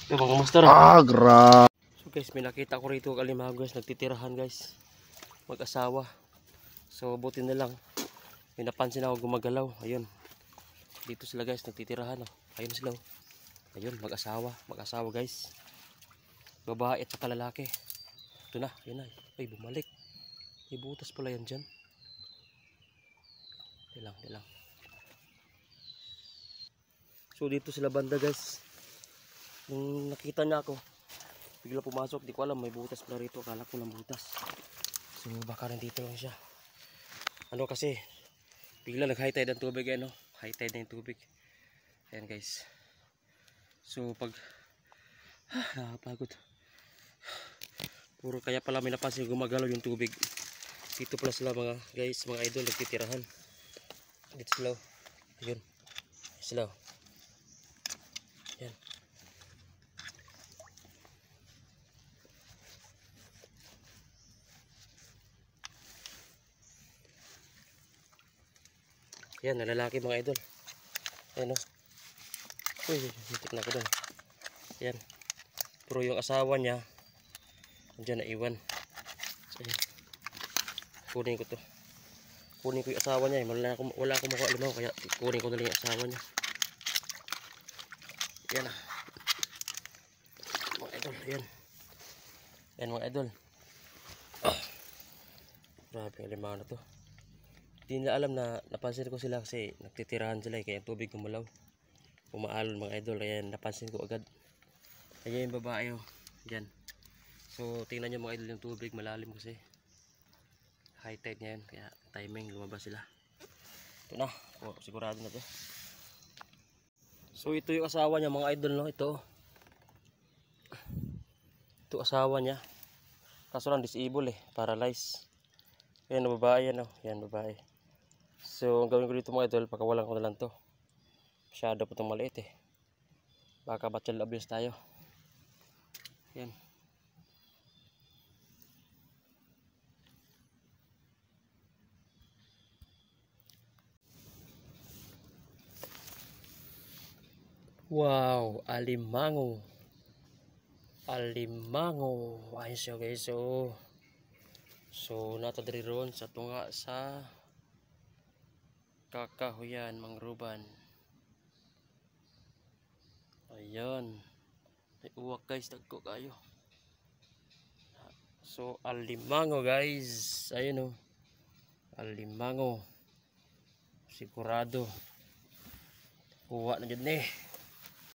Yung mga master. Grabe. So guys, may nakita ko rito alimango guys, nagtitirahan guys. Mag-asawa. So buti na lang. May napansin ako gumagalaw. Ayun. Dito sila guys, nagtitirahan. Oh. Ayun sila. Oh. Ayun, mag-asawa. Mag-asawa guys. Babae at saka lalaki. Ito na, ayun na. Ay, bumalik. May butas pala yan dyan. Di lang. So dito sila banda guys. Nung nakita niya ako, bigla pumasok. Di ko alam, may butas pala rito. Akala ko lang butas. So baka nandito lang siya. Ano kasi, bigla nag-high tide ang tubig. Ano? High tide na yung tubig. Ayan guys. So pag nakapagod. Puro kaya pala may napansin gumagalaw yung tubig. Dito pala sila mga guys, mga idol nagtitirahan. Dito sila. Ayun. Sila. Yan. Yan, nalalaki mga idol. Ayan o. Uy, hitik na ako doon. Yan. Pero yung asawa niya, andyan na iwan. So, ayan. Kunin ko to. Kunin ko yung asawa niya. Wala akong makuha limaw. Kaya kunin ko na lang yung asawa niya. Yan na. Mga idol, yan. Yan mga idol. Grabe ang limaw na to. Hindi nila alam na napansin ko sila kasi nagtitirahan sila kaya yung tubig gumalaw. Umaalon mga idol. Ayan, napansin ko agad. Ayan yung babae oh. Diyan. So tingnan nyo mga idol yung tubig malalim kasi. High tide ngayon kaya timing lumabas sila. Ito na. Oh, sigurado na to. So ito yung asawa niya mga idol no. Ito. Ito asawa niya. Kaso lang disable paralyzed. Ayan babae yan oh. Yan babae. So ang gawin ko dito mga idol, pakawalan ko na lang to. Masyado po itong maliit Baka batchel abuse tayo. Yan. Wow, alimango. Alimango. Ayos yun guys. So nato diri ron sa tunga sa Kakahuyan, Mangruban. Ayan. May uwak guys, dagko kayo. So alimango guys. Ayun alimango. Sigurado. Kuha na dyan